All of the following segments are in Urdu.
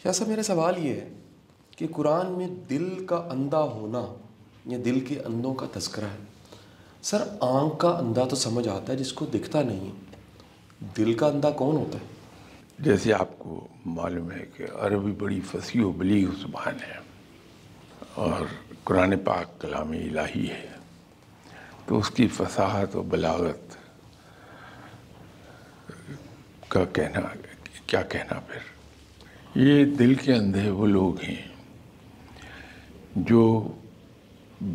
ایسا میرا سوال یہ ہے کہ قرآن میں دل کا اندھا ہونا یا دل کے اندھوں کا تذکرہ ہے. سر آنکھ کا اندھا تو سمجھ آتا ہے جس کو دکھتا نہیں ہے، دل کا اندھا کون ہوتا ہے؟ جیسے آپ کو معلوم ہے کہ عربی بڑی فصیح و بلیغ زبان ہے اور قرآن پاک کلام الہی ہے، تو اس کی فصاحت و بلاغت کا کہنا کیا کہنا پھر. یہ دل کے اندھے وہ لوگ ہیں جو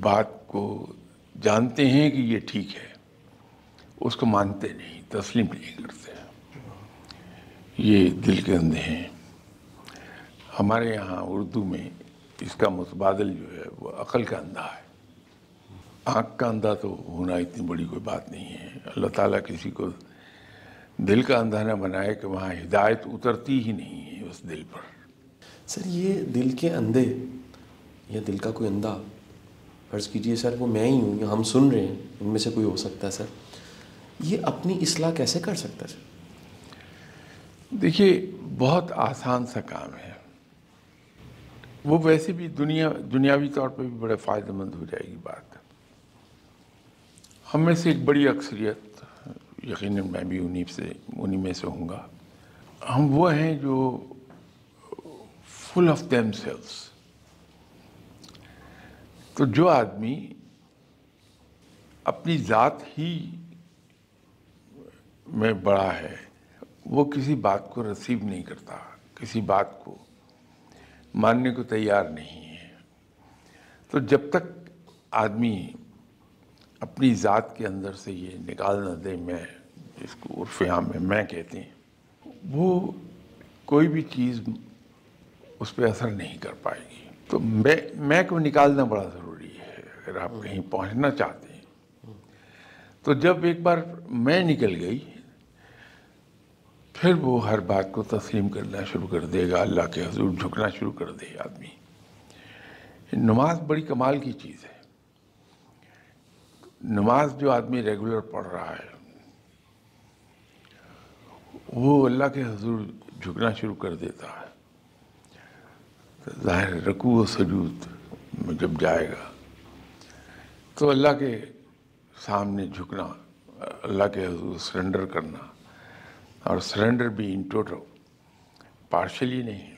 بات کو جانتے ہیں کہ یہ ٹھیک ہے، اس کو مانتے نہیں، تسلیم نہیں کرتے. یہ دل کے اندھے ہیں. ہمارے یہاں اردو میں اس کا متبادل جو ہے وہ عقل کا اندھا ہے. آنکھ کا اندھا تو ہونا اتنی بڑی کوئی بات نہیں ہے. اللہ تعالیٰ کسی کو دل کا اندھا نہ بنائے کہ وہاں ہدایت اترتی ہی نہیں ہے اس دل پر. سر یہ دل کے اندھے یا دل کا کوئی اندھا، فرض کیجئے سر وہ میں ہی ہوں یا ہم سن رہے ہیں، ان میں سے کوئی ہو سکتا ہے سر، یہ اپنی اصلاح کیسے کر سکتا ہے سر؟ دیکھیے بہت آسان سا کام ہے. وہ ویسے بھی دنیاوی طور پہ بھی بڑے فائدہ مند ہو جائے گی بات. ہم میں سے ایک بڑی اکثریت، یقیناً میں بھی انہی میں سے ہوں گا، ہم وہ ہیں جو فل آف دیم سیلس. تو جو آدمی اپنی ذات ہی میں بڑا ہے وہ کسی بات کو ریسیو نہیں کرتا، کسی بات کو ماننے کو تیار نہیں ہے. تو جب تک آدمی اپنی ذات کے اندر سے یہ نکال نہ دے، میں جس کو عرف عام میں کہتے ہیں، وہ کوئی بھی چیز اس پہ اثر نہیں کر پائے گی. تو میں کو نکالنا بڑا ضروری ہے اگر آپ کہیں پہنچنا چاہتے ہیں. تو جب ایک بار میں نکل گئی پھر وہ ہر بات کو تسلیم کرنا شروع کر دے گا، اللہ کے حضور جھکنا شروع کر دے گا آدمی. نماز بڑی کمال کی چیز ہے. نماز جو آدمی ریگولر پڑھ رہا ہے وہ اللہ کے حضور جھکنا شروع کر دیتا ہے. ظاہر رکوع و سجود میں جب جائے گا تو اللہ کے سامنے جھکنا، اللہ کے حضور سرنڈر کرنا، اور سرنڈر بھی ان ٹوٹل، پارشلی نہیں،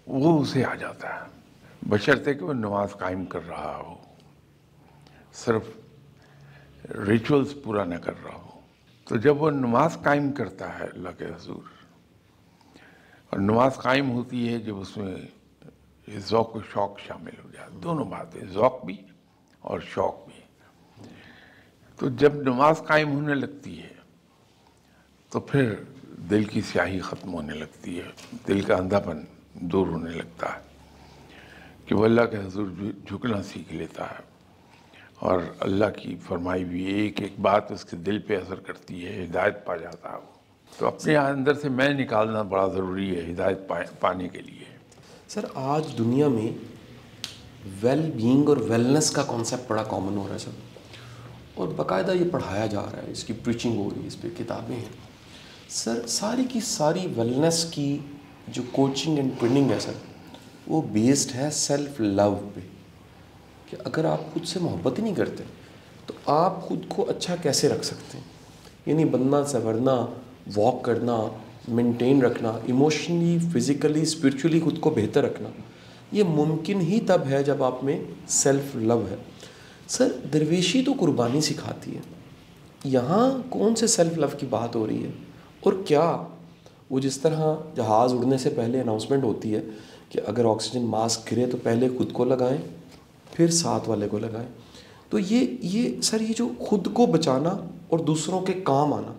وہ اسے آ جاتا ہے بشرطے کہ وہ نماز قائم کر رہا ہو، صرف ریچولز پورا نہ کر رہا ہو. تو جب وہ نماز قائم کرتا ہے اللہ کے حضور، اور نماز قائم ہوتی ہے جب اس میں ذوق و شوق شامل ہو جائے، دونوں باتیں، ذوق بھی اور شوق بھی. تو جب نماز قائم ہونے لگتی ہے تو پھر دل کی سیاہی ختم ہونے لگتی ہے، دل کا اندھا پن دور ہونے لگتا ہے کہ وہ اللہ کے حضور جھکنا سیکھ لیتا ہے، اور اللہ کی فرمائی ہوئی ایک ایک بات اس کے دل پہ اثر کرتی ہے، ہدایت پا جاتا ہے وہ. تو اپنے اندر سے میں نکالنا بڑا ضروری ہے ہدایت پانے کے لیے. سر آج دنیا میں ویل بینگ اور ویلنس کا کانسیپٹ بڑا کامن ہو رہا ہے سر، اور باقاعدہ یہ پڑھایا جا رہا ہے، اس کی پریچنگ ہو رہی ہے، اس پہ کتابیں ہیں. سر ساری کی ساری ویلنس کی جو کوچنگ اینڈ ٹریننگ ہے سر، وہ بیسڈ ہے سیلف لو پہ، کہ اگر آپ خود سے محبت ہی نہیں کرتے تو آپ خود کو اچھا کیسے رکھ سکتے ہیں. یعنی بننا، سنورنا، واک کرنا، مینٹین رکھنا، ایموشنلی، فزیکلی، اسپرچولی خود کو بہتر رکھنا، یہ ممکن ہی تب ہے جب آپ میں سیلف لو ہے. سر درویشی تو قربانی سکھاتی ہے، یہاں کون سے سیلف لو کی بات ہو رہی ہے؟ اور کیا وہ جس طرح جہاز اڑنے سے پہلے اناؤنسمنٹ ہوتی ہے کہ اگر آکسیجن ماسک گرے تو پہلے خود کو لگائیں پھر ساتھ والے کو لگائیں، تو یہ سر یہ جو خود کو بچانا اور دوسروں کے کام آنا،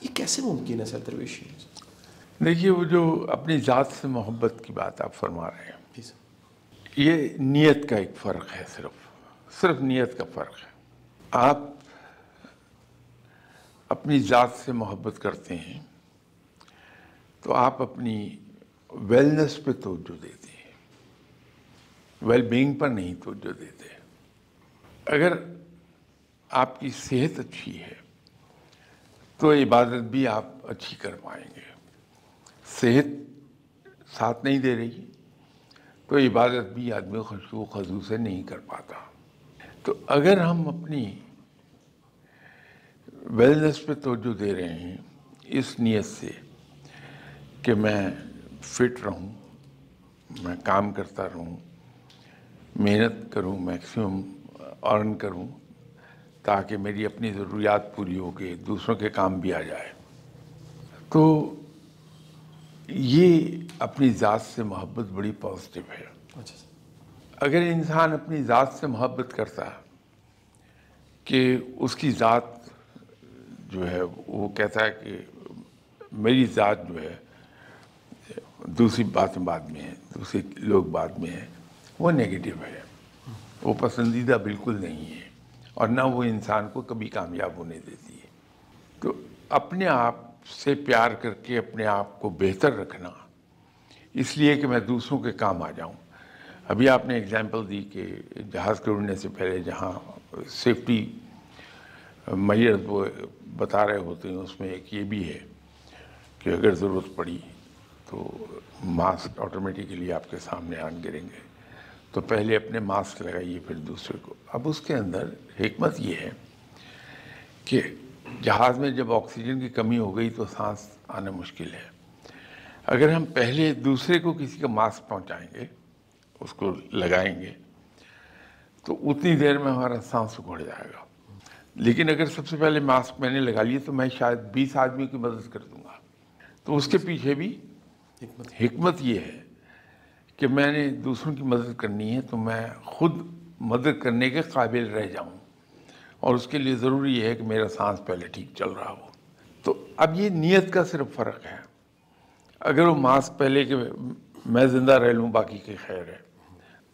یہ کیسے ممکن ہے سر درویشی؟ دیکھیے وہ جو اپنی ذات سے محبت کی بات آپ فرما رہے ہیں، جی سر. یہ نیت کا ایک فرق ہے، صرف نیت کا فرق ہے. آپ اپنی ذات سے محبت کرتے ہیں تو آپ اپنی ویلنس پہ توجہ دیتے ہیں، ویل بینگ پر نہیں توجہ دیتے. اگر آپ کی صحت اچھی ہے تو عبادت بھی آپ اچھی کر پائیں گے. صحت ساتھ نہیں دے رہی تو عبادت بھی آدمی خشوع و خضوع سے نہیں کر پاتا. تو اگر ہم اپنی ویلنس پہ توجہ دے رہے ہیں اس نیت سے کہ میں فٹ رہوں، میں کام کرتا رہوں، محنت کروں، میکسیمم ارن کروں تاکہ میری اپنی ضروریات پوری ہو کے دوسروں کے کام بھی آ جائے، تو یہ اپنی ذات سے محبت بڑی پازیٹیو ہے. اگر انسان اپنی ذات سے محبت کرتا ہے کہ اس کی ذات جو ہے وہ کہتا ہے کہ میری ذات جو ہے دوسری باتیں بعد میں ہیں، دوسرے لوگ بعد میں ہیں، وہ نیگیٹو ہے، وہ پسندیدہ بالکل نہیں ہے اور نہ وہ انسان کو کبھی کامیاب ہونے دیتی ہے. تو اپنے آپ سے پیار کر کے اپنے آپ کو بہتر رکھنا اس لیے کہ میں دوسروں کے کام آ جاؤں. ابھی آپ نے ایگزامپل دی کہ جہاز کے اڑنے سے پہلے جہاں سیفٹی میئرز وہ بتا رہے ہوتے ہیں اس میں ایک یہ بھی ہے کہ اگر ضرورت پڑی تو ماسک آٹومیٹیکلی آپ کے سامنے آن گریں گے، تو پہلے اپنے ماسک لگائیے پھر دوسرے کو. اب اس کے اندر حکمت یہ ہے کہ جہاز میں جب آکسیجن کی کمی ہو گئی تو سانس آنا مشکل ہے. اگر ہم پہلے دوسرے کو کسی کا ماسک پہنچائیں گے، اس کو لگائیں گے، تو اتنی دیر میں ہمارا سانس اکھڑ جائے گا. لیکن اگر سب سے پہلے ماسک میں نے لگا لیے تو میں شاید 20 آدمیوں کی مدد کر دوں گا. تو اس کے پیچھے بھی حکمت یہ ہے کہ میں نے دوسروں کی مدد کرنی ہے تو میں خود مدد کرنے کے قابل رہ جاؤں، اور اس کے لیے ضروری یہ ہے کہ میرا سانس پہلے ٹھیک چل رہا ہو. تو اب یہ نیت کا صرف فرق ہے. اگر وہ ماسک پہلے کہ میں زندہ رہ لوں باقی کی خیر ہے،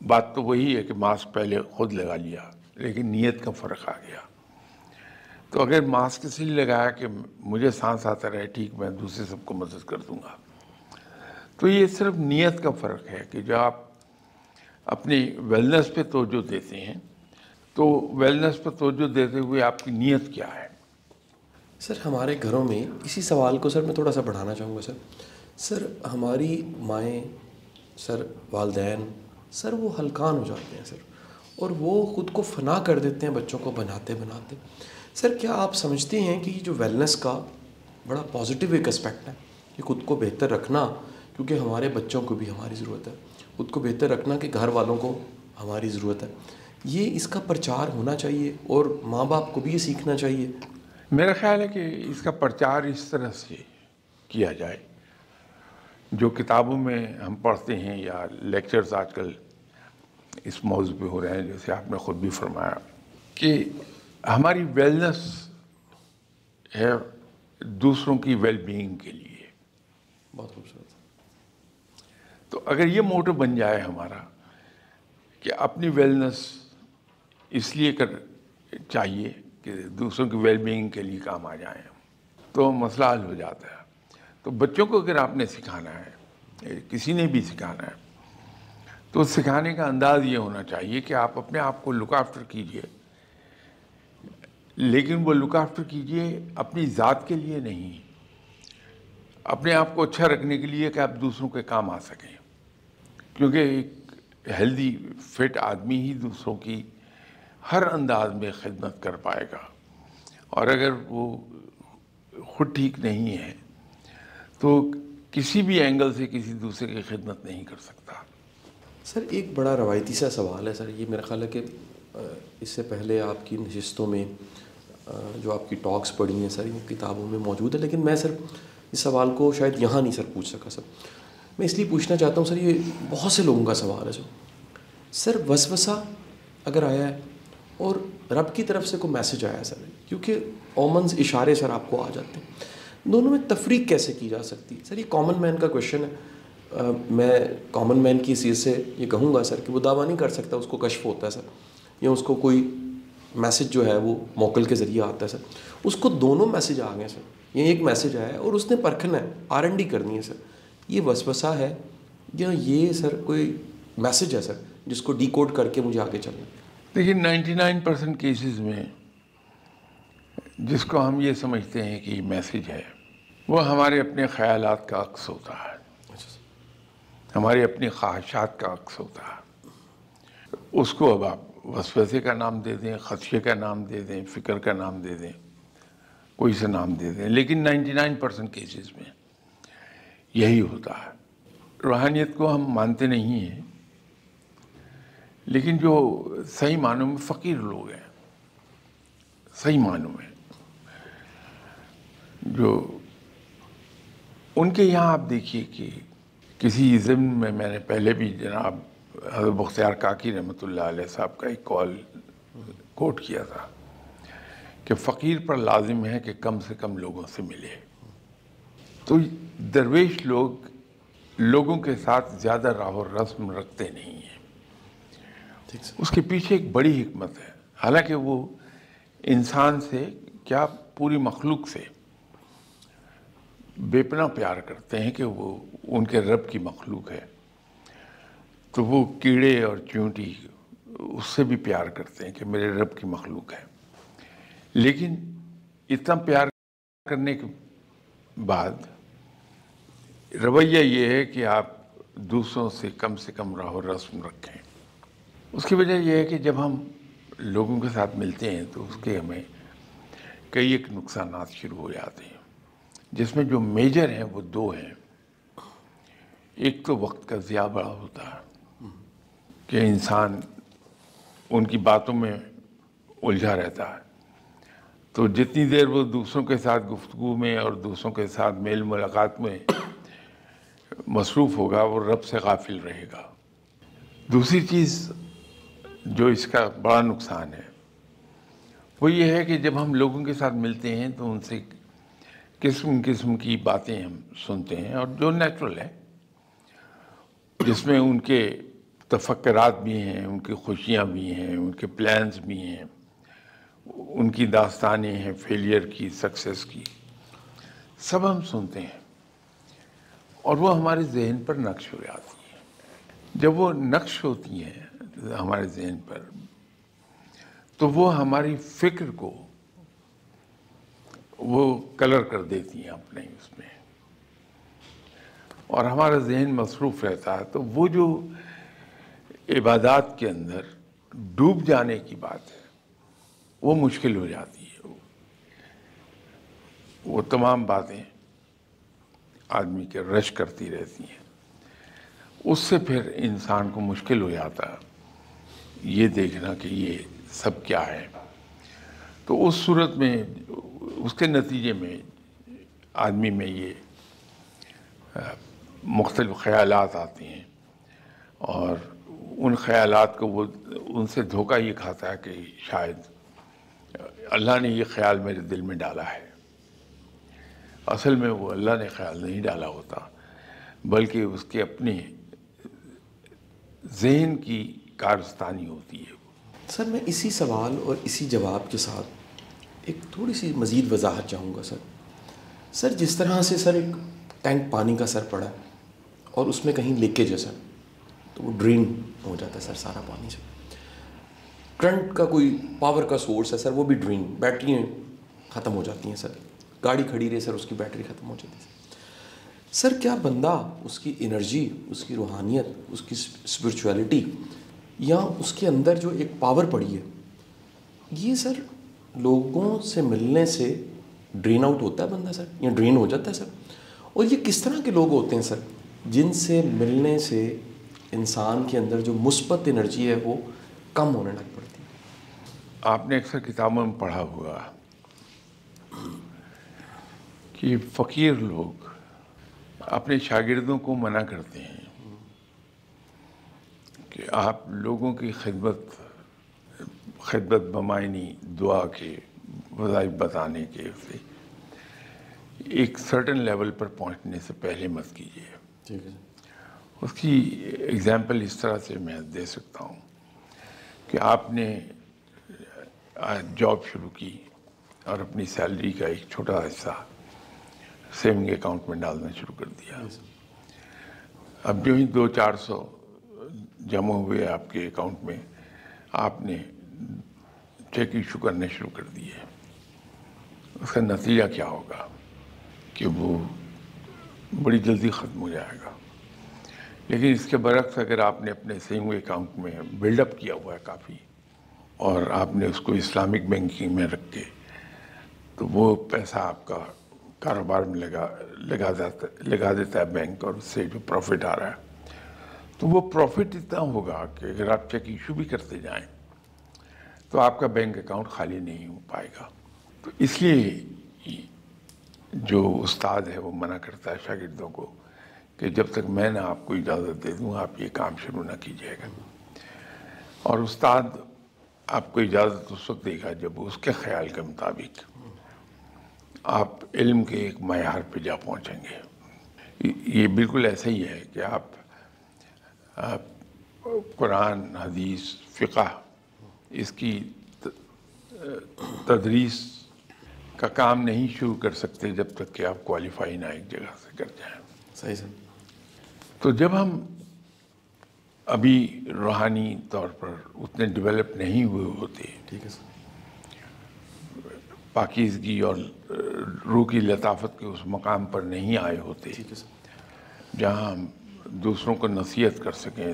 بات تو وہی ہے کہ ماسک پہلے خود لگا لیا، لیکن نیت کا فرق آ گیا. تو اگر ماسک اس لیے لگایا کہ مجھے سانس آتا رہے ٹھیک، میں دوسرے سب کو مدد کر دوں گا، تو یہ صرف نیت کا فرق ہے کہ جو آپ اپنی ویلنس پہ توجہ دیتے ہیں تو ویلنس پہ توجہ دیتے ہوئے آپ کی نیت کیا ہے. سر ہمارے گھروں میں اسی سوال کو سر میں تھوڑا سا بڑھانا چاہوں گا. سر ہماری مائیں، سر والدین، سر وہ ہلکان ہو جاتے ہیں سر، اور وہ خود کو فنا کر دیتے ہیں بچوں کو بناتے بناتے. سر کیا آپ سمجھتے ہیں کہ جو ویلنس کا بڑا پازیٹیو ایک اسپیکٹ ہے کہ خود کو بہتر رکھنا، کیونکہ ہمارے بچوں کو بھی ہماری ضرورت ہے، خود کو بہتر رکھنا کہ گھر والوں کو ہماری ضرورت ہے، یہ اس کا پرچار ہونا چاہیے اور ماں باپ کو بھی یہ سیکھنا چاہیے؟ میرا خیال ہے کہ اس کا پرچار اس طرح سے کیا جائے، جو کتابوں میں ہم پڑھتے ہیں یا لیکچرز آج کل اس موضوع پہ ہو رہے ہیں، جیسے آپ نے خود بھی فرمایا کہ ہماری ویلنس ہے دوسروں کی ویل بینگ کے لیے. بہت خوبصورت. تو اگر یہ موٹو بن جائے ہمارا کہ اپنی ویلنس اس لیے چاہیے کہ دوسروں کی ویل بینگ کے لیے کام آ جائیں، تو مسئلہ حل ہو جاتا ہے. تو بچوں کو اگر آپ نے سکھانا ہے، کسی نے بھی سکھانا ہے، تو سکھانے کا انداز یہ ہونا چاہیے کہ آپ اپنے آپ کو لک آفٹر کیجئے، لیکن وہ لک آفٹر کیجئے اپنی ذات کے لیے نہیں، اپنے آپ کو اچھا رکھنے کے لیے کہ آپ دوسروں کے کام آ سکیں. کیونکہ ایک ہیلدی فٹ آدمی ہی دوسروں کی ہر انداز میں خدمت کر پائے گا، اور اگر وہ خود ٹھیک نہیں ہے تو کسی بھی اینگل سے کسی دوسرے کی خدمت نہیں کر سکتا. سر ایک بڑا روایتی سا سوال ہے سر، یہ میرا خیال ہے کہ اس سے پہلے آپ کی نشستوں میں جو آپ کی ٹاکس پڑھی ہیں سر، یہ کتابوں میں موجود ہے، لیکن میں سر اس سوال کو شاید یہاں نہیں سر پوچھ سکا. سر میں اس لیے پوچھنا چاہتا ہوں سر، یہ بہت سے لوگوں کا سوال ہے سر. وسوسہ اگر آیا ہے اور رب کی طرف سے کوئی میسج آیا ہے سر، کیونکہ اومنز اشارے سر آپ کو آ جاتے ہیں، دونوں میں تفریق کیسے کی جا سکتی ہے؟ سر یہ کامن مین کا کویشچن ہے. میں کامن مین کی حیثیت سے یہ کہوں گا سر کہ وہ دعویٰ نہیں کر سکتا اس کو کشف ہوتا ہے سر، یا اس کو کوئی میسج جو ہے وہ موکل کے ذریعے آتا ہے سر. اس کو دونوں میسج آ گئے سر، یہ ایک میسج آیا ہے اور اس نے پرکھنا ہے، R&D کرنی ہے سر. یہ وسوسہ ہے یا یہ سر کوئی میسج ہے سر جس کو ڈی کوڈ کر کے مجھے آگے چلنا ہے؟ لیکن 99% کیسز میں جس کو ہم یہ سمجھتے ہیں کہ یہ میسج ہے، وہ ہمارے اپنے خیالات کا عکس ہوتا ہے. ہماری اپنی خواہشات کا عکس ہوتا ہے. اس کو اب آپ وسوسے کا نام دے دیں، خدشے کا نام دے دیں، فکر کا نام دے دیں، کوئی سا نام دے دیں، لیکن 99% کیسز میں یہی ہوتا ہے. روحانیت کو ہم مانتے نہیں ہیں، لیکن جو صحیح معنوں میں فقیر لوگ ہیں، صحیح معنوں میں جو ان کے یہاں آپ دیکھیے کہ کسی ضمن میں نے پہلے بھی جناب حضرت بختیار کاکی رحمۃ اللہ علیہ صاحب کا ایک کال کوٹ کیا تھا کہ فقیر پر لازم ہے کہ کم سے کم لوگوں سے ملے. تو درویش لوگ لوگوں کے ساتھ زیادہ راہ و رسم رکھتے نہیں ہیں. اس کے پیچھے ایک بڑی حکمت ہے. حالانکہ وہ انسان سے کیا پوری مخلوق سے بے پناہ پیار کرتے ہیں کہ وہ ان کے رب کی مخلوق ہے، تو وہ کیڑے اور چیونٹی اس سے بھی پیار کرتے ہیں کہ میرے رب کی مخلوق ہے. لیکن اتنا پیار کرنے کے بعد رویہ یہ ہے کہ آپ دوسروں سے کم راہ و رسم رکھیں. اس کی وجہ یہ ہے کہ جب ہم لوگوں کے ساتھ ملتے ہیں تو اس کے ہمیں کئی ایک نقصانات شروع ہو جاتے ہیں، جس میں جو میجر ہیں وہ دو ہیں. ایک تو وقت کا ضیاع بڑا ہوتا ہے کہ انسان ان کی باتوں میں الجھا رہتا ہے، تو جتنی دیر وہ دوسروں کے ساتھ گفتگو میں اور دوسروں کے ساتھ میل ملاقات میں مصروف ہوگا وہ رب سے غافل رہے گا. دوسری چیز جو اس کا بڑا نقصان ہے وہ یہ ہے کہ جب ہم لوگوں کے ساتھ ملتے ہیں تو ان سے قسم کی باتیں ہم سنتے ہیں، اور جو نیچرل ہے، جس میں ان کے تفکرات بھی ہیں، ان کی خوشیاں بھی ہیں، ان کے پلانز بھی ہیں، ان کی داستانیں ہیں فیلئر کی، سکسیس کی، سب ہم سنتے ہیں اور وہ ہمارے ذہن پر نقش ہو جاتی ہیں. جب وہ نقش ہوتی ہیں ہمارے ذہن پر تو وہ ہماری فکر کو وہ کلر کر دیتی ہیں اپنے اس میں، اور ہمارا ذہن مصروف رہتا ہے. تو وہ جو عبادات کے اندر ڈوب جانے کی بات ہے وہ مشکل ہو جاتی ہے. وہ تمام باتیں آدمی کے رش کرتی رہتی ہیں. اس سے پھر انسان کو مشکل ہو جاتا ہے یہ دیکھنا کہ یہ سب کیا ہے. تو اس صورت میں اس کے نتیجے میں آدمی میں یہ مختلف خیالات آتے ہیں، اور ان خیالات کو وہ ان سے دھوکہ یہ کھاتا ہے کہ شاید اللہ نے یہ خیال میرے دل میں ڈالا ہے. اصل میں وہ اللہ نے خیال نہیں ڈالا ہوتا، بلکہ اس کے اپنے ذہن کی کارستانی ہوتی ہے. سر میں اسی سوال اور اسی جواب کے ساتھ ایک تھوڑی سی مزید وضاحت چاہوں گا. سر جس طرح سے سر ایک ٹینک پانی کا سر پڑا اور اس میں کہیں لیکیج ہے سر، تو وہ ڈرین ہو جاتا ہے سر سارا پانی سے. کرنٹ کا کوئی پاور کا سورس ہے سر، وہ بھی ڈرین، بیٹریاں ختم ہو جاتی ہیں سر. گاڑی کھڑی رہے سر، اس کی بیٹری ختم ہو جاتی ہے سر. کیا بندہ اس کی انرجی، اس کی روحانیت، اس کی اسپرچویلٹی، یا اس کے اندر جو ایک پاور پڑی ہے، یہ سر لوگوں سے ملنے سے ڈرین آؤٹ ہوتا ہے بندہ سر، یا ڈرین ہو جاتا ہے سر؟ اور یہ کس طرح کے لوگ ہوتے ہیں سر جن سے ملنے سے انسان کے اندر جو مثبت انرجی ہے وہ کم ہونے لگ پڑتی ہے؟ آپ نے اکثر کتابوں میں پڑھا ہوگا کہ فقیر لوگ اپنے شاگردوں کو منع کرتے ہیں کہ آپ لوگوں کی خدمت بمعنی دعا کے، وظائف بتانے کے سے ایک سرٹن لیول پر پہنچنے سے پہلے مت کیجیے. ٹھیک ہے. اس کی ایگزامپل اس طرح سے میں دے سکتا ہوں کہ آپ نے جاب شروع کی اور اپنی سیلری کا ایک چھوٹا حصہ سیونگ اکاؤنٹ میں ڈالنا شروع کر دیا. اب جو ہی 200-400 جمع ہوئے آپ کے اکاؤنٹ میں، آپ نے چیک ایشو کرنے شروع کر دیے. اس کا نتیجہ کیا ہوگا کہ وہ بڑی جلدی ختم ہو جائے گا. لیکن اس کے برعکس اگر آپ نے اپنے سیونگ اکاؤنٹ میں بلڈ اپ کیا ہوا ہے کافی، اور آپ نے اس کو اسلامک بینکنگ میں رکھ کے، تو وہ پیسہ آپ کا کاروبار میں لگا دیتا ہے بینک، اور اس سے جو پروفٹ آ رہا ہے تو وہ پروفٹ اتنا ہوگا کہ اگر آپ چیک ایشو بھی کرتے جائیں تو آپ کا بینک اکاؤنٹ خالی نہیں ہو پائے گا۔ تو اس لیے جو استاد ہے وہ منع کرتا ہے شاگردوں کو کہ جب تک میں نہ آپ کو اجازت دے دوں آپ یہ کام شروع نہ کیجیے گا، اور استاد آپ کو اجازت اس وقت دے گا جب اس کے خیال کے مطابق آپ علم کے ایک معیار پہ جا پہنچیں گے۔ یہ بالکل ایسا ہی ہے کہ آپ قرآن، حدیث، فقہ، اس کی تدریس کا کام نہیں شروع کر سکتے جب تک کہ آپ کوالیفائی نہ ایک جگہ سے کر جائیں۔ صحیح سر۔ تو جب ہم ابھی روحانی طور پر اتنے ڈیولپ نہیں ہوئے ہوتے، ٹھیک ہے سر۔ پاکیزگی اور روح کی لطافت کے اس مقام پر نہیں آئے ہوتے ٹھیک ہے سر۔ جہاں ہم دوسروں کو نصیحت کر سکیں،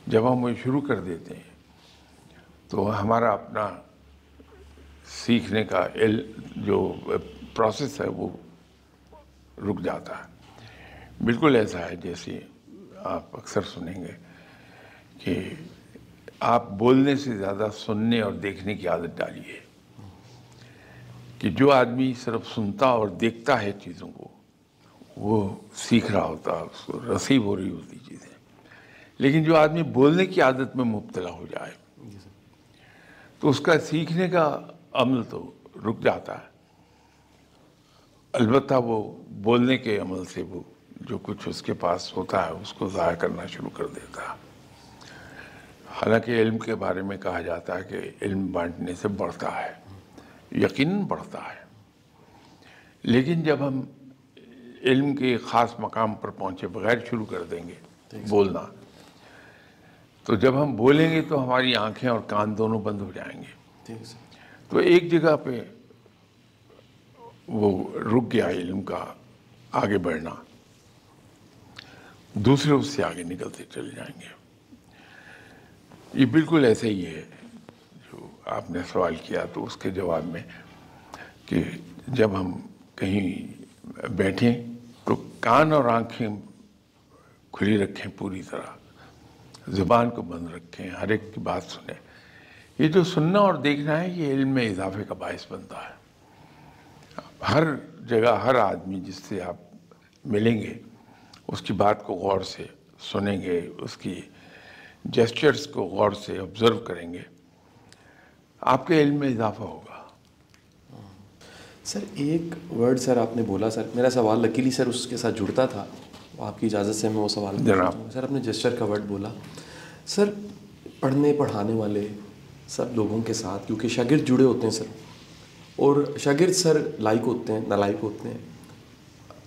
جب ہم وہ شروع کر دیتے ہیں تو ہمارا اپنا سیکھنے کا جو پروسیس ہے وہ رک جاتا ہے۔ بالکل ایسا ہے جیسے آپ اکثر سنیں گے کہ آپ بولنے سے زیادہ سننے اور دیکھنے کی عادت ڈالیے، کہ جو آدمی صرف سنتا اور دیکھتا ہے چیزوں کو وہ سیکھ رہا ہوتا، اس کو رسیو ہو رہی ہوتی چیزیں، لیکن جو آدمی بولنے کی عادت میں مبتلا ہو جائے تو اس کا سیکھنے کا عمل تو رک جاتا ہے، البتہ وہ بولنے کے عمل سے وہ جو کچھ اس کے پاس ہوتا ہے اس کو ضائع کرنا شروع کر دیتا ہے۔ حالانکہ علم کے بارے میں کہا جاتا ہے کہ علم بانٹنے سے بڑھتا ہے، یقیناً بڑھتا ہے، لیکن جب ہم علم کے خاص مقام پر پہنچے بغیر شروع کر دیں گے بولنا، تو جب ہم بولیں گے تو ہماری آنکھیں اور کان دونوں بند ہو جائیں گے۔ تو ایک جگہ پہ وہ رک گیا علم کا آگے بڑھنا، دوسرے اس سے آگے نکلتے چلے جائیں گے۔ یہ بالکل ایسا ہی ہے جو آپ نے سوال کیا تو اس کے جواب میں، کہ جب ہم کہیں بیٹھیں تو کان اور آنکھیں کھلی رکھیں، پوری طرح زبان کو بند رکھیں، ہر ایک کی بات سنیں۔ یہ جو سننا اور دیکھنا ہے یہ علم میں اضافے کا باعث بنتا ہے۔ ہر جگہ ہر آدمی جس سے آپ ملیں گے اس کی بات کو غور سے سنیں گے، اس کی جیسچرز کو غور سے آبزرو کریں گے، آپ کے علم میں اضافہ ہوگا۔ سر ایک ورڈ سر آپ نے بولا، سر میرا سوال لکیلی سر اس کے ساتھ جڑتا تھا، آپ کی اجازت سے میں وہ سوال جناب۔ سر آپ نے جیسچر کا ورڈ بولا، سر پڑھنے پڑھانے والے سب لوگوں کے ساتھ کیونکہ شاگرد جڑے ہوتے ہیں سر، اور شاگرد سر لائق ہوتے ہیں، نالائق ہوتے ہیں،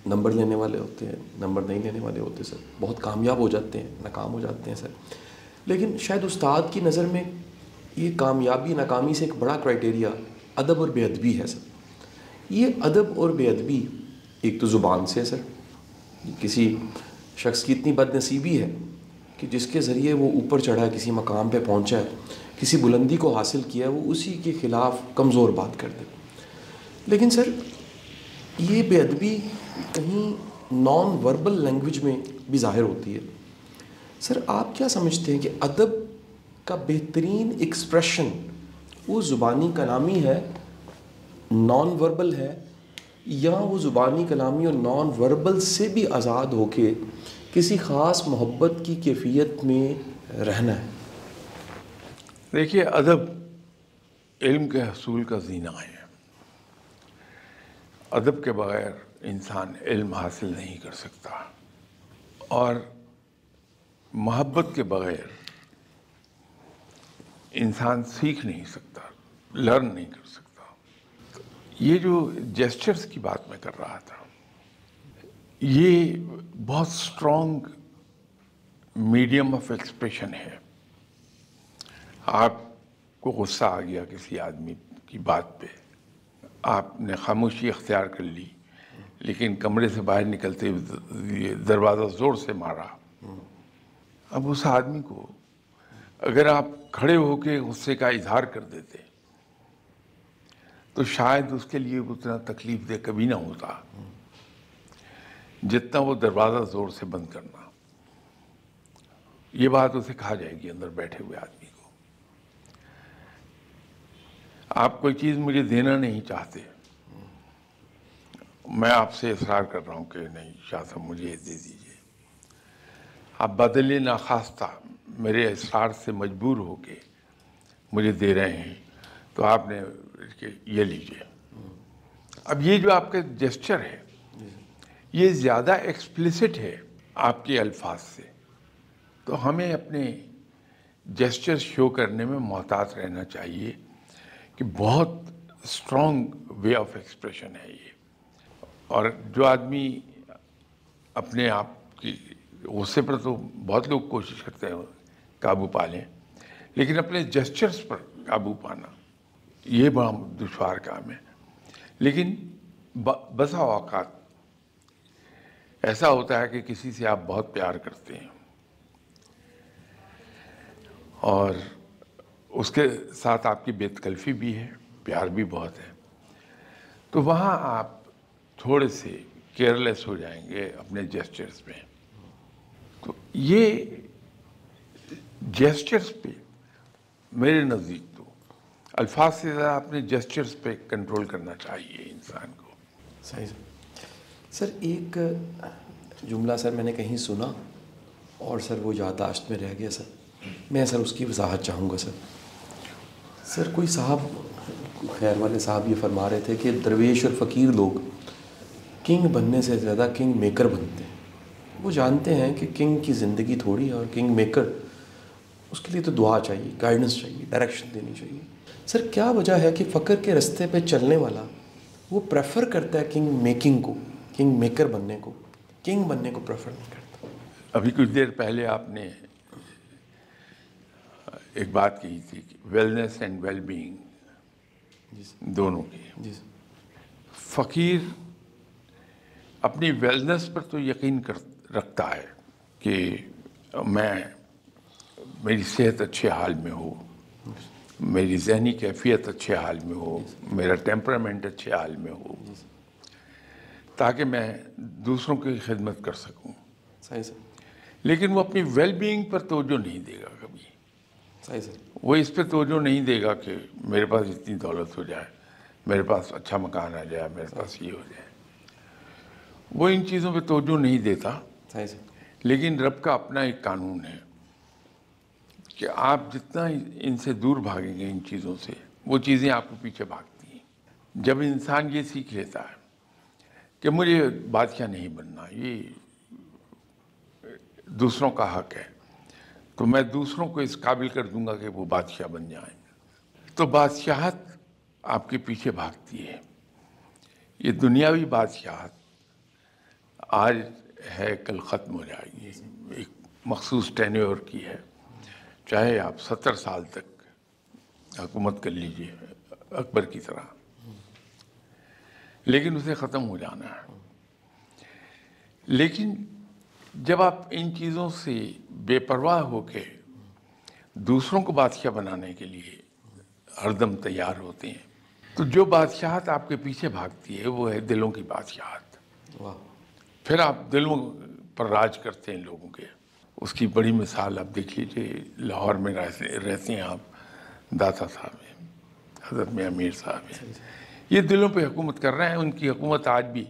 نمبر لینے والے ہوتے ہیں، نمبر نہیں لینے والے ہوتے سر، بہت کامیاب ہو جاتے ہیں، ناکام ہو جاتے ہیں سر۔ لیکن شاید استاد کی نظر میں یہ کامیابی ناکامی سے ایک بڑا کرائٹیریا ادب اور بے ادبی ہے سر۔ یہ ادب اور بے ادبی ایک تو زبان سے ہے سر، کسی شخص کی اتنی بد نصیبی ہے کہ جس کے ذریعے وہ اوپر چڑھا ہے، کسی مقام پہ پہنچا ہے، کسی بلندی کو حاصل کیا ہے، وہ اسی کے خلاف کمزور بات کر دے۔ لیکن سر یہ بے ادبی کہیں نان وربل لینگویج میں بھی ظاہر ہوتی ہے۔ سر آپ کیا سمجھتے ہیں کہ ادب کا بہترین ایکسپریشن وہ زبانی کلامی ہے، نان وربل ہے، یا وہ زبانی کلامی اور نان وربل سے بھی آزاد ہو کے کسی خاص محبت کی کیفیت میں رہنا ہے؟ دیکھیے، ادب علم کے حصول کا زینہ ہے۔ ادب کے بغیر انسان علم حاصل نہیں کر سکتا، اور محبت کے بغیر انسان سیکھ نہیں سکتا، لرن نہیں کر سکتا۔ یہ جو جیسچرز کی بات میں کر رہا تھا، یہ بہت اسٹرانگ میڈیم آف ایکسپریشن ہے۔ آپ کو غصہ آ گیا کسی آدمی کی بات پہ، آپ نے خاموشی اختیار کر لی، لیکن کمرے سے باہر نکلتے ہوئے دروازہ زور سے مارا، اب اس آدمی کو اگر آپ کھڑے ہو کے غصے کا اظہار کر دیتے تو شاید اس کے لیے اتنا تکلیف دہ کبھی نہ ہوتا جتنا وہ دروازہ زور سے بند کرنا. یہ بات اسے کھا جائے گی اندر بیٹھے ہوئے آدمی کو. آپ کوئی چیز مجھے دینا نہیں چاہتے, میں آپ سے اصرار کر رہا ہوں کہ نہیں شاہ صاحب مجھے یہ دے دیجیے. آپ بدلے ناخواستہ میرے اصرار سے مجبور ہو کے مجھے دے رہے ہیں, تو آپ نے کہ یہ لیجیے. اب یہ جو آپ کا جیسچر ہے یہ زیادہ ایکسپلیسٹ ہے آپ کے الفاظ سے, تو ہمیں اپنے جیسچر شو کرنے میں محتاط رہنا چاہیے کہ بہت اسٹرانگ وے آف ایکسپریشن ہے یہ. اور جو آدمی اپنے آپ کی غصے پر تو بہت لوگ کوشش کرتے ہیں قابو پا لیں, لیکن اپنے جیسچرز پر قابو پانا یہ بڑا دشوار کام ہے. لیکن بسا اوقات ایسا ہوتا ہے کہ کسی سے آپ بہت پیار کرتے ہیں اور اس کے ساتھ آپ کی بے تکلفی بھی ہے, پیار بھی بہت ہے, تو وہاں آپ تھوڑے سے کیئرلیس ہو جائیں گے اپنے جیسچرز میں. تو یہ جیسچرز پہ میرے نزدیک تو الفاظ سے زیادہ اپنے جیسچرز پہ کنٹرول کرنا چاہیے انسان کو. صحیح سر. ایک جملہ سر میں نے کہیں سنا اور سر وہ یادداشت میں رہ گیا سر, میں سر اس کی وضاحت چاہوں گا سر. سر کوئی صاحب, خیر والے صاحب یہ فرما رہے تھے کہ درویش اور فقیر لوگ کنگ بننے سے زیادہ کنگ میکر بنتے ہیں. وہ جانتے ہیں کہ کنگ کی زندگی تھوڑی ہے اور کنگ میکر اس کے لیے تو دعا چاہیے, گائیڈنس چاہیے, ڈائریکشن دینی چاہیے. سر کیا وجہ ہے کہ فقر کے رستے پہ چلنے والا وہ پریفر کرتا ہے کنگ میکنگ کو, کنگ میکر بننے کو, کنگ بننے کو پریفر نہیں کرتا؟ ابھی کچھ دیر پہلے آپ نے ایک بات کہی تھی کہ ویلنس اینڈ ویل بینگ دونوں کی. جی سر. فقیر اپنی ویلنس پر تو یقین رکھتا ہے کہ میری صحت اچھے حال میں ہو, میری ذہنی کیفیت اچھے حال میں ہو, میرا ٹیمپرامنٹ اچھے حال میں ہو, تاکہ میں دوسروں کی خدمت کر سکوں. صحیح سر. لیکن وہ اپنی ویل بینگ پر توجہ نہیں دے گا کبھی. صحیح سر. وہ اس پہ توجہ نہیں دے گا کہ میرے پاس اتنی دولت ہو جائے, میرے پاس اچھا مکان آ جائے, میرے پاس یہ ہو جائے. وہ ان چیزوں پہ توجہ نہیں دیتا. صحیح سر. لیکن رب کا اپنا ایک قانون ہے کہ آپ جتنا ان سے دور بھاگیں گے ان چیزوں سے, وہ چیزیں آپ کو پیچھے بھاگتی ہیں. جب انسان یہ سیکھ لیتا ہے کہ مجھے بادشاہ نہیں بننا, یہ دوسروں کا حق ہے, تو میں دوسروں کو اس قابل کر دوں گا کہ وہ بادشاہ بن جائیں, تو بادشاہت آپ کے پیچھے بھاگتی ہے. یہ دنیاوی بادشاہت آج ہے کل ختم ہو جائے گی, ایک مخصوص ٹینیور کی ہے. چاہے آپ 70 سال تک حکومت کر لیجئے اکبر کی طرح, لیکن اسے ختم ہو جانا ہے. لیکن جب آپ ان چیزوں سے بے پرواہ ہو کے دوسروں کو بادشاہ بنانے کے لیے ہر دم تیار ہوتے ہیں, تو جو بادشاہت آپ کے پیچھے بھاگتی ہے وہ ہے دلوں کی بادشاہت. واہ. پھر آپ دلوں پر راج کرتے ہیں لوگوں کے. اس کی بڑی مثال آپ دیکھ لیجیے, لاہور میں رہتے ہیں آپ, داتا صاحب ہیں, حضرت میاں میر صاحب ہیں, یہ دلوں پہ حکومت کر رہے ہیں. ان کی حکومت آج بھی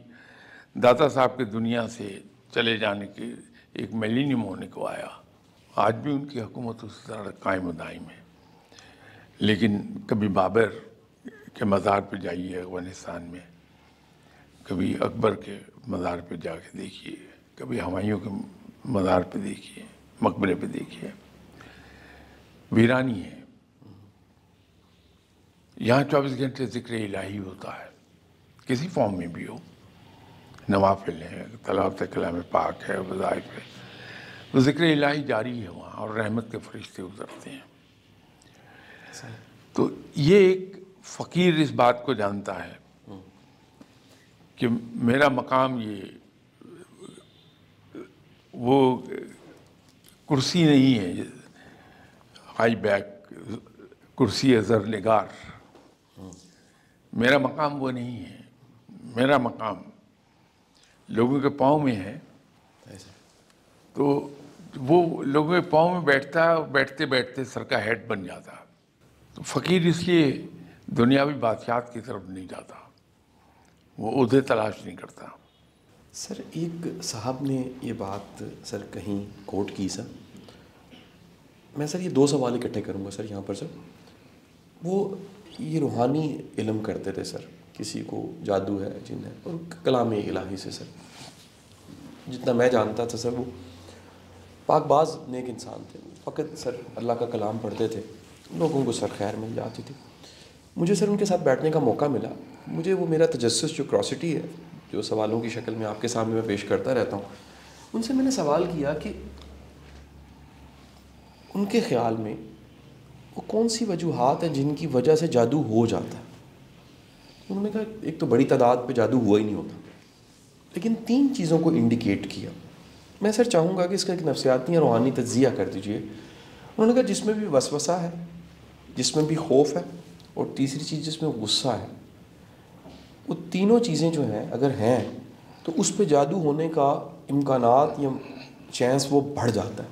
داتا صاحب کے دنیا سے چلے جانے کے ایک میلینیم ہونے کو آیا, آج بھی ان کی حکومت اس طرح قائم و دائم ہے. لیکن کبھی بابر کے مزار پہ جائیے افغانستان میں, کبھی اکبر کے مزار پہ جا کے دیکھیے, کبھی ہمایوں کے مزار پہ دیکھیے, مقبرے پہ دیکھیے, ویرانی ہے. یہاں 24 گھنٹے ذکر الہی ہوتا ہے, کسی فارم میں بھی ہو. نوافل ہے, تلاوت کلام پاک ہے, وظائف ہے, تو ذکر الہی جاری ہے وہاں, اور رحمت کے فرشتے اترتے ہیں. تو یہ ایک فقیر اس بات کو جانتا ہے کہ میرا مقام یہ وہ کرسی نہیں ہے ہائی بیک کرسی زر نگار. میرا مقام وہ نہیں ہے. میرا مقام لوگوں کے پاؤں میں ہے. تو وہ لوگوں کے پاؤں میں بیٹھتا ہے اور بیٹھتے بیٹھتے سر کا ہیڈ بن جاتا ہے. تو فقیر اس لیے دنیاوی بادشاہت کی طرف نہیں جاتا, وہ عہدے تلاش نہیں کرتا. سر ایک صاحب نے یہ بات سر کہیں کوٹ کی سر. میں سر یہ 2 سوال اکٹھے کروں گا سر یہاں پر سر. وہ یہ روحانی علم کرتے تھے سر, کسی کو جادو ہے, جن ہے, اور کلام الہی سے سر جتنا میں جانتا تھا سر وہ پاک باز نیک انسان تھے. فقط سر اللہ کا کلام پڑھتے تھے, لوگوں کو سر خیر مل جاتی تھی. مجھے سر ان کے ساتھ بیٹھنے کا موقع ملا. مجھے وہ میرا تجسس جو کیوریوسٹی ہے جو سوالوں کی شکل میں آپ کے سامنے میں پیش کرتا رہتا ہوں, ان سے میں نے سوال کیا کہ ان کے خیال میں وہ کون سی وجوہات ہیں جن کی وجہ سے جادو ہو جاتا ہے. انہوں نے کہا ایک تو بڑی تعداد پہ جادو ہوا ہی نہیں ہوتا, لیکن 3 چیزوں کو انڈیکیٹ کیا. میں سر چاہوں گا کہ اس کا ایک نفسیاتی یا روحانی تجزیہ کر دیجئے. انہوں نے کہا جس میں بھی وسوسہ ہے, جس میں بھی خوف ہے, اور تیسری چیز جس میں غصہ ہے, وہ تینوں چیزیں جو ہیں اگر ہیں تو اس پہ جادو ہونے کا امکانات یا چانس وہ بڑھ جاتا ہے.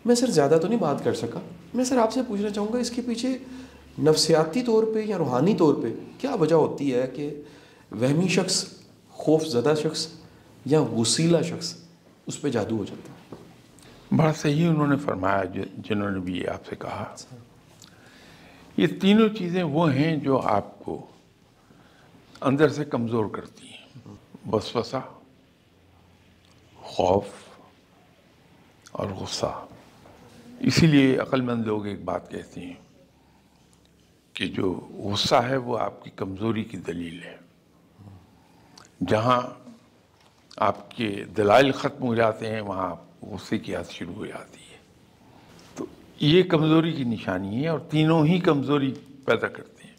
میں سر زیادہ تو نہیں بات کر سکا. میں سر آپ سے پوچھنا چاہوں گا اس کے پیچھے نفسیاتی طور پہ یا روحانی طور پہ کیا وجہ ہوتی ہے کہ وہمی شخص, خوف زدہ شخص یا غصیلا شخص اس پہ جادو ہو جاتا ہے. بڑا صحیح انہوں نے فرمایا جنہوں نے بھی آپ سے کہا. یہ تینوں چیزیں وہ ہیں جو آپ کو اندر سے کمزور کرتی ہیں. وسوسہ, خوف اور غصہ. اسی لیے عقل مند لوگ ایک بات کہتے ہیں کہ جو غصہ ہے وہ آپ کی کمزوری کی دلیل ہے. جہاں آپ کے دلائل ختم ہو جاتے ہیں وہاں غصے کی حد شروع ہو جاتی ہے. تو یہ کمزوری کی نشانی ہے, اور تینوں ہی کمزوری پیدا کرتے ہیں.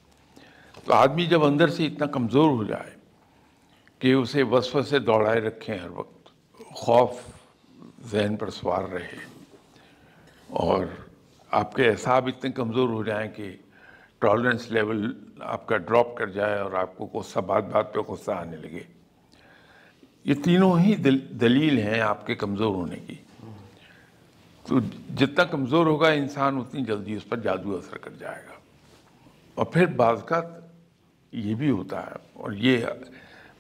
تو آدمی جب اندر سے اتنا کمزور ہو جائے کہ اسے وسوسے دوڑائے رکھیں ہر وقت, خوف ذہن پر سوار رہے, اور آپ کے اعصاب اتنے کمزور ہو جائیں کہ ٹالرنس لیول آپ کا ڈراپ کر جائے اور آپ کو غصہ بات بات پہ غصہ آنے لگے, یہ تینوں ہی دلیل ہیں آپ کے کمزور ہونے کی. تو جتنا کمزور ہوگا انسان اتنی جلدی اس پر جادو اثر کر جائے گا. اور پھر بعض اوقات یہ بھی ہوتا ہے, اور یہ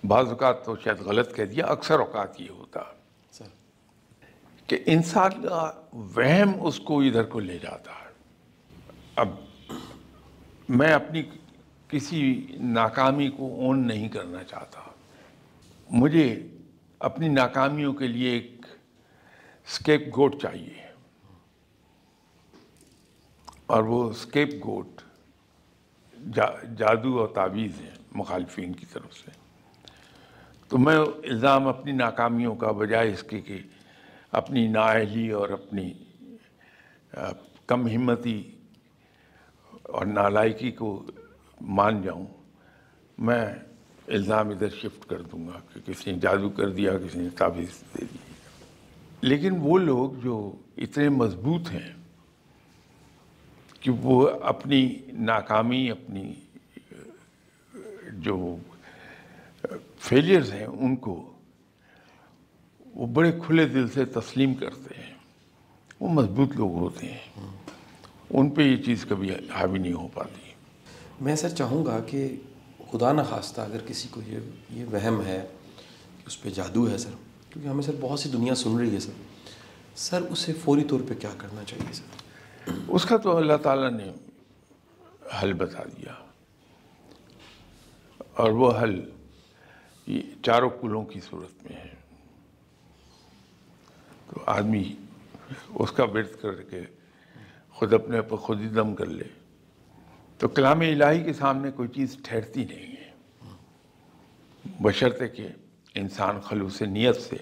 بعض اوقات تو شاید غلط کہہ دیا, اکثر اوقات یہ ہوتا ہے کہ انسان کا وہم اس کو ادھر کو لے جاتا ہے. اب میں اپنی کسی ناکامی کو اون نہیں کرنا چاہتا. مجھے اپنی ناکامیوں کے لیے ایک اسکیپ گوٹ چاہیے, اور وہ اسکیپ گوٹ جادو اور تعویذ ہیں مخالفین کی طرف سے. تو میں الزام اپنی ناکامیوں کا بجائے اس کے کہ اپنی نااہلی اور اپنی کم ہمتی اور نالائکی کو مان جاؤں, میں الزام ادھر شفٹ کر دوں گا کہ کسی نے جادو کر دیا, کسی نے تعویذ دے دی. لیکن وہ لوگ جو اتنے مضبوط ہیں کہ وہ اپنی ناکامی, اپنی جو فیلئرز ہیں ان کو وہ بڑے کھلے دل سے تسلیم کرتے ہیں, وہ مضبوط لوگ ہوتے ہیں. ان پہ یہ چیز کبھی حاوی نہیں ہو پاتی. میں سر چاہوں گا کہ خدا نخواستہ اگر کسی کو یہ وہم ہے کہ اس پہ جادو ہے سر, کیونکہ ہمیں سر بہت سی دنیا سن رہی ہے سر اسے فوری طور پہ کیا کرنا چاہیے سر؟ اس کا تو اللہ تعالیٰ نے حل بتا دیا, اور وہ حل یہ 4 کلوں کی صورت میں ہے. تو آدمی اس کا ورد کر کے خود اپنے پر خود ہی دم کر لے تو کلام الہی کے سامنے کوئی چیز ٹھہرتی نہیں ہے, بشرطے کہ انسان خلوص نیت سے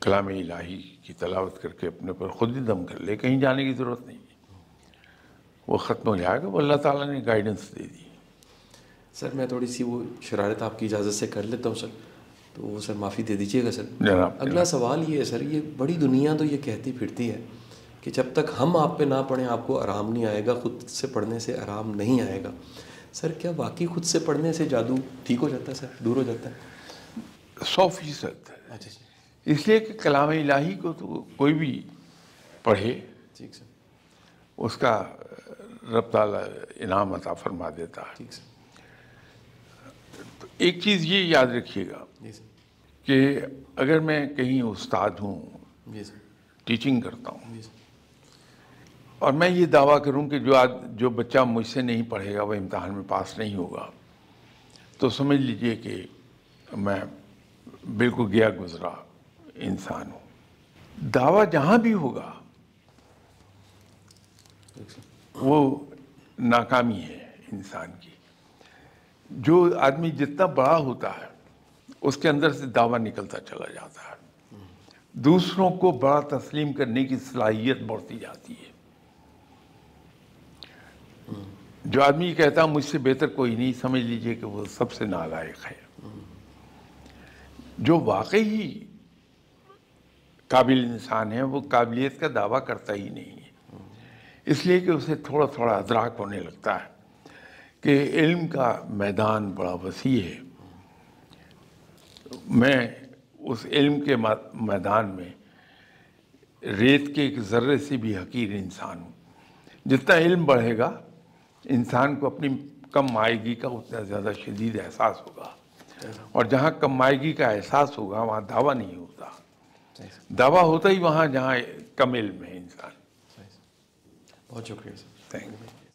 کلام الہی کی تلاوت کر کے اپنے پر خود ہی دم کر لے. کہیں جانے کی ضرورت نہیں ہے, وہ ختم ہو جائے گا. وہ اللہ تعالیٰ نے گائیڈنس دے دی. سر میں تھوڑی سی وہ شرارت آپ کی اجازت سے کر لیتا ہوں سر. تو وہ سر معافی دے دیجیے گا سر. جناب اگلا سوال یہ ہے سر, یہ بڑی دنیا تو یہ کہتی پھرتی ہے کہ جب تک ہم آپ پہ نہ پڑھیں آپ کو آرام نہیں آئے گا, خود سے پڑھنے سے آرام نہیں آئے گا. سر کیا واقعی خود سے پڑھنے سے جادو ٹھیک ہو جاتا ہے سر, دور ہو جاتا ہے؟ 100%. اچھا جی. اس لیے کہ کلام الہی کو تو کوئی بھی پڑھے ٹھیک سر. اس کا رب تعالیٰ انعام عطا فرما دیتا ہے. ٹھیک سر. تو ایک چیز یہ یاد رکھیے گا جی سر. کہ اگر میں کہیں استاد ہوں, جی سر. ٹیچنگ کرتا ہوں, جی سر. اور میں یہ دعویٰ کروں کہ جو بچہ مجھ سے نہیں پڑھے گا وہ امتحان میں پاس نہیں ہوگا, تو سمجھ لیجئے کہ میں بالکل گیا گزرا انسان ہوں. دعویٰ جہاں بھی ہوگا وہ ناکامی ہے انسان کی. جو آدمی جتنا بڑا ہوتا ہے اس کے اندر سے دعویٰ نکلتا چلا جاتا ہے, دوسروں کو بڑا تسلیم کرنے کی صلاحیت بڑھتی جاتی ہے. جو آدمی کہتا مجھ سے بہتر کوئی نہیں, سمجھ لیجئے کہ وہ سب سے نالائق ہے. جو واقعی قابل انسان ہے وہ قابلیت کا دعویٰ کرتا ہی نہیں ہے, اس لیے کہ اسے تھوڑا تھوڑا ادراک ہونے لگتا ہے کہ علم کا میدان بڑا وسیع ہے. میں اس علم کے میدان میں ریت کے ایک ذرے سے بھی حقیر انسان ہوں. جتنا علم بڑھے گا انسان کو اپنی کم مائیگی کا اتنا زیادہ شدید احساس ہوگا, اور جہاں کم مائیگی کا احساس ہوگا وہاں دعویٰ نہیں ہوتا. دعویٰ ہوتا ہی وہاں جہاں کم علم ہے انسان. بہت شکریہ سر. Thank you.